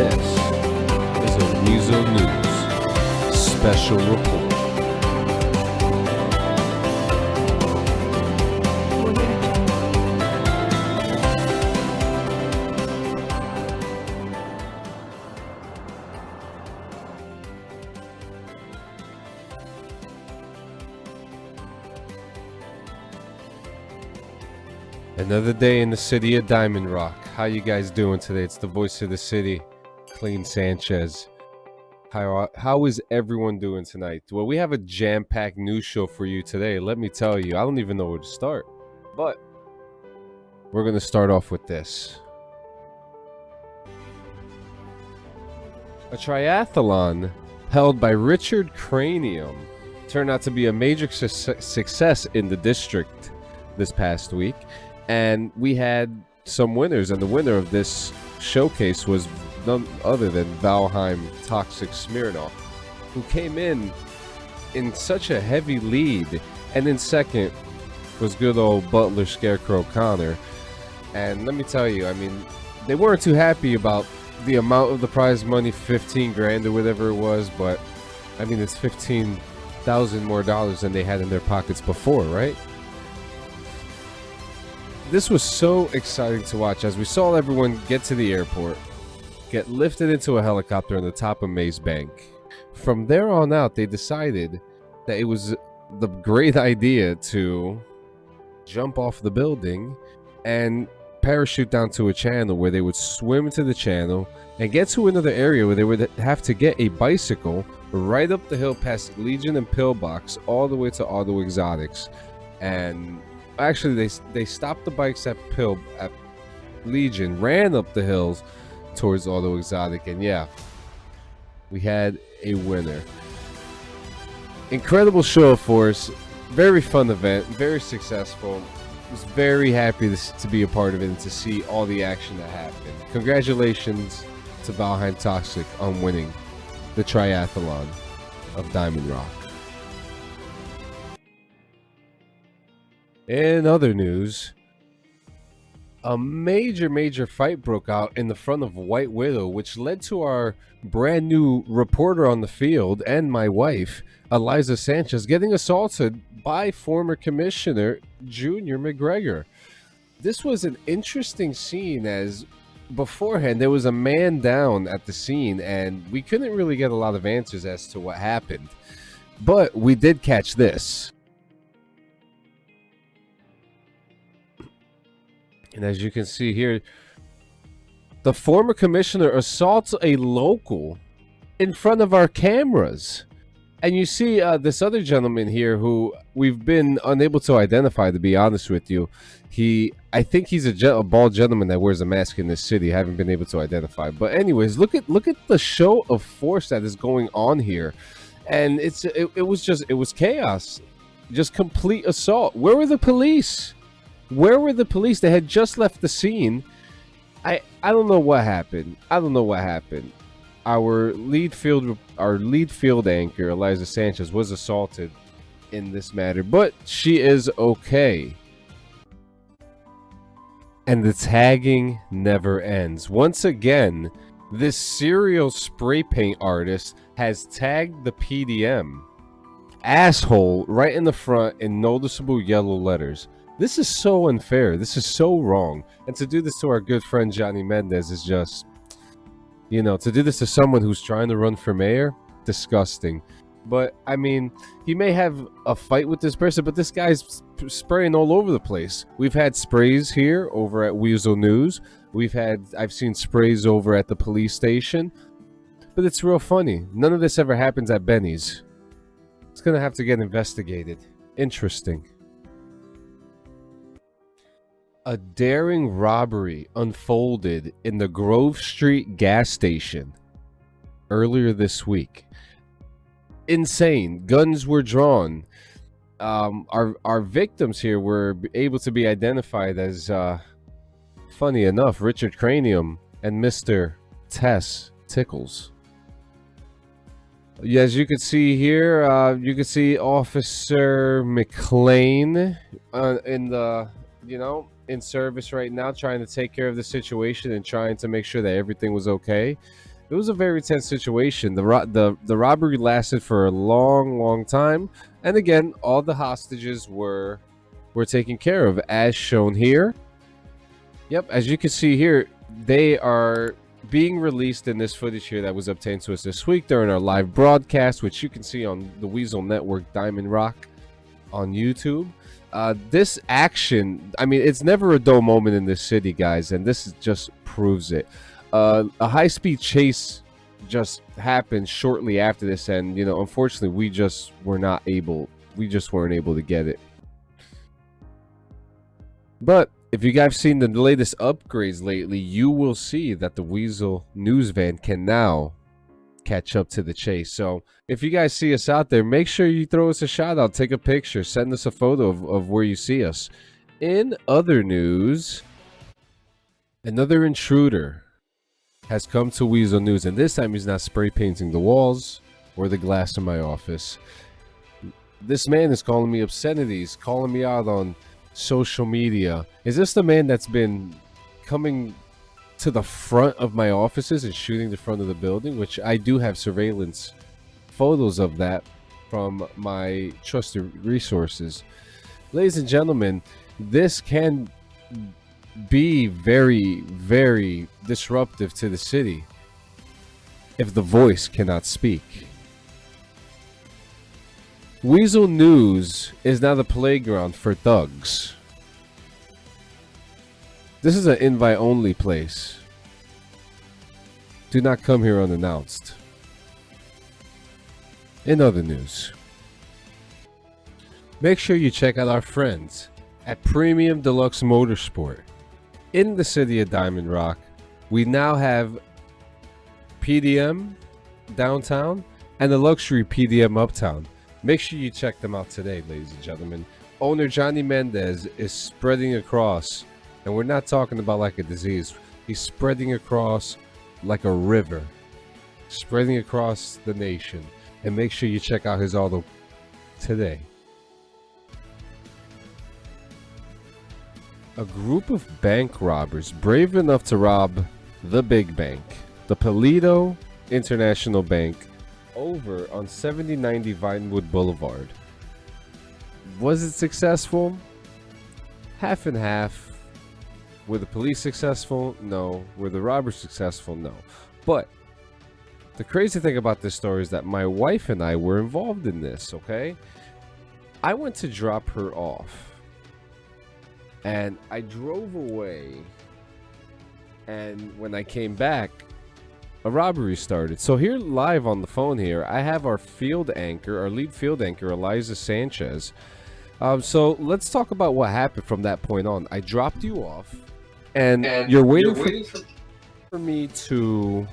This is a Weazel News special report. Another day in the city of Diamond Rock. How you guys doing today? It's the voice of the city, Clean Sanchez. How is everyone doing tonight? Well, we have a jam-packed news show for you today. Let me tell you, I don't even know where to start. But we're going to start off with this. A triathlon held by Richard Cranium turned out to be a major success in the district this past week. And we had some winners, and the winner of this showcase was none other than Valheim Toxic Smirnoff, who came in such a heavy lead. And in second was good old Butler Scarecrow Connor. And let me tell you, I mean, they weren't too happy about the amount of the prize money, 15 grand or whatever it was, but I mean, it's 15,000 more dollars than they had in their pockets before, right? This was so exciting to watch as we saw everyone get to the airport, get lifted into a helicopter on the top of Maze Bank. From there on out, they decided that it was the great idea to jump off the building and parachute down to a channel where they would swim to the channel and get to another area where they would have to get a bicycle right up the hill past Legion and Pillbox all the way to Auto Exotics. And actually, they stopped the bikes at Legion, ran up the hills towards Auto Exotic, and yeah, we had a winner. Incredible show of force, very fun event, very successful. Was very happy to be a part of it and to see all the action that happened. Congratulations to Valheim Toxic on winning the Triathalon of Diamond Rock. In other news, a major fight broke out in the front of White Widow, which led to our brand new reporter on the field and my wife, Eliza Sanchez, getting assaulted by former Commissioner Junior McGregor. This was an interesting scene, as beforehand there was a man down at the scene and we couldn't really get a lot of answers as to what happened. But we did catch this. And as you can see here, the former commissioner assaults a local in front of our cameras. And you see this other gentleman here who we've been unable to identify, to be honest with you. I think he's a bald gentleman that wears a mask in this city. I haven't been able to identify. But anyways, look at the show of force that is going on here. And it was chaos. Just complete assault. Where were the police? Where were the police? They had just left the scene. I don't know what happened. Our lead field anchor, Eliza Sanchez, was assaulted in this matter, but she is okay. And the tagging never ends. Once again, this serial spray paint artist has tagged the PDM asshole right in the front in noticeable yellow letters. This is so unfair. This is so wrong. And to do this to our good friend Johnny Mendez is just, you know, to do this to someone who's trying to run for mayor, disgusting. But, I mean, he may have a fight with this person, but this guy's spraying all over the place. We've had sprays here over at Weazel News. I've seen sprays over at the police station. But it's real funny. None of this ever happens at Benny's. It's going to have to get investigated. Interesting. A daring robbery unfolded in the Grove Street gas station earlier this week. Insane. Guns were drawn. Our victims here were able to be identified as, funny enough, Richard Cranium and Mr. Tess Tickles. As you can see here, you can see Officer McLean in service right now, trying to take care of the situation and trying to make sure that everything was okay. It was a very tense situation. The robbery lasted for a long time, and again, all the hostages were taken care of, as shown here. Yep, as you can see here, they are being released in this footage here that was obtained to us this week during our live broadcast, which you can see on the Weazel Network Diamond Rock on YouTube. This action, I mean, it's never a dull moment in this city, guys, and this just proves it. A high-speed chase just happened shortly after this, and you know, unfortunately, we just weren't able to get it. But if you guys have seen the latest upgrades lately, you will see that the Weazel news van can now catch up to the chase. So if you guys see us out there, make sure you throw us a shout out, take a picture, send us a photo of where you see us. In other news, another intruder has come to Weazel News, and this time he's not spray painting the walls or the glass in my office. This man is calling me obscenities, calling me out on social media. Is this the man that's been coming to the front of my offices and shooting the front of the building, which I do have surveillance photos of that from my trusted resources? Ladies and gentlemen, this can be very disruptive to the city if the voice cannot speak. Weazel News is now the playground for thugs. This is an invite-only place. Do not come here unannounced. In other news, make sure you check out our friends at Premium Deluxe Motorsport. In the city of Diamond Rock, we now have PDM downtown and the luxury PDM uptown. Make sure you check them out today, ladies and gentlemen. Owner Johnny Mendez is spreading across, and we're not talking about like a disease. He's spreading across like a river, spreading across the nation. And make sure you check out his auto today. A group of bank robbers brave enough to rob the big bank, the Paleto International Bank, over on 7090 Vinewood Boulevard. Was it successful? Half and half. Were the police successful? No. Were the robbers successful? No. But the crazy thing about this story is that my wife and I were involved in this, okay? I went to drop her off, and I drove away, and when I came back, a robbery started. So here live on the phone here, I have our field anchor, our lead field anchor, Eliza Sanchez. So let's talk about what happened from that point on. I dropped you off, and you're waiting for me to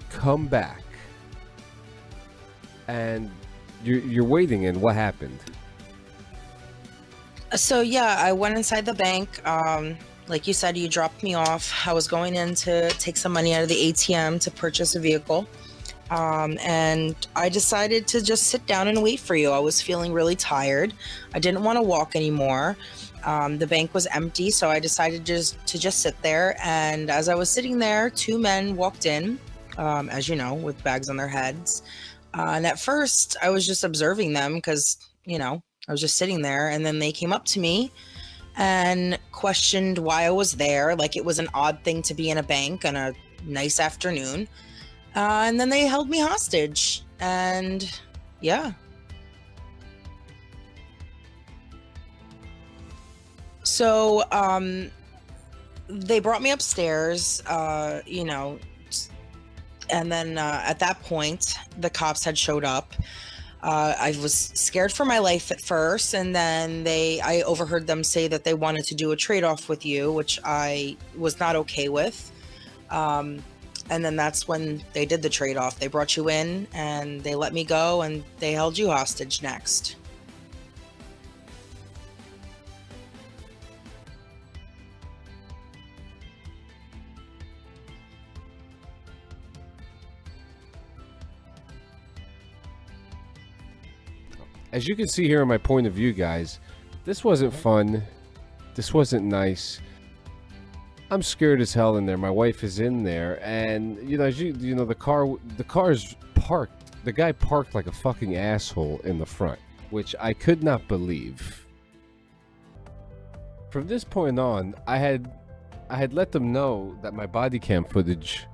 come back. And you're waiting, and what happened? So yeah, I went inside the bank. Like you said, you dropped me off. I was going in to take some money out of the ATM to purchase a vehicle. And I decided to just sit down and wait for you. I was feeling really tired. I didn't want to walk anymore. The bank was empty, so I decided to just sit there. And as I was sitting there, two men walked in, as you know, with bags on their heads. And at first, I was just observing them because, you know, I was just sitting there. And then they came up to me and questioned why I was there, like it was an odd thing to be in a bank on a nice afternoon. And then they held me hostage, and yeah. So they brought me upstairs, you know, and then at that point, the cops had showed up. I was scared for my life at first, and then I overheard them say that they wanted to do a trade-off with you, which I was not okay with. And then that's when they did the trade-off. They brought you in, and they let me go, and they held you hostage next. As you can see here in my point of view, guys, this wasn't fun. This wasn't nice. I'm scared as hell in there. My wife is in there, and as you know, the car's parked. The guy parked like a fucking asshole in the front, which I could not believe. From this point on, I had let them know that my body cam footage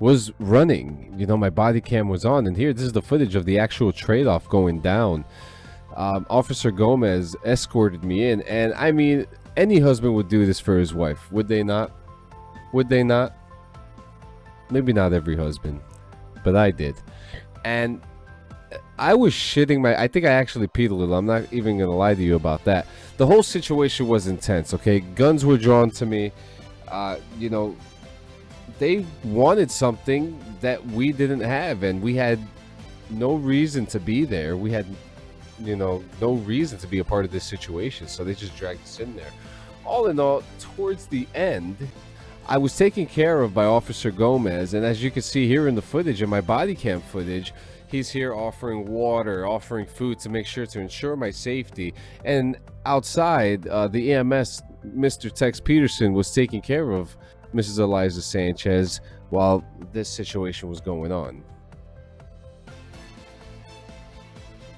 was running. My body cam was on, and this is the footage of the actual trade-off going down. Officer Gomez escorted me in, and I mean, any husband would do this for his wife, would they not? Would they not? Maybe not every husband, but I did. And I was shitting I think I actually peed a little. I'm not even gonna lie to you about that. The whole situation was intense, okay? Guns were drawn to me. They wanted something that we didn't have, and we had no reason to be there. We had no reason to be a part of this situation, so they just dragged us in there. All in all, towards the end, I was taken care of by Officer Gomez, and as you can see here in the footage, in my body cam footage, he's here offering water, offering food to make sure to ensure my safety. And outside, the EMS, Mr. Tex Peterson, was taking care of Mrs. Eliza Sanchez while this situation was going on.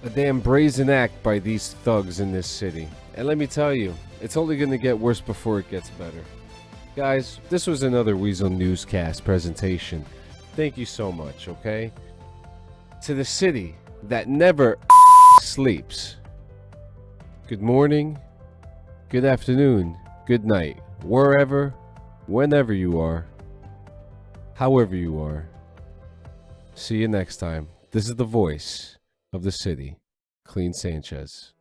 A damn brazen act by these thugs in this city. And let me tell you, it's only going to get worse before it gets better. Guys, this was another Weazel Newscast presentation. Thank you so much, okay? To the city that never sleeps. Good morning, good afternoon, good night, wherever, whenever you are, however you are. See you next time. This is the voice of the city, Clean Sanchez.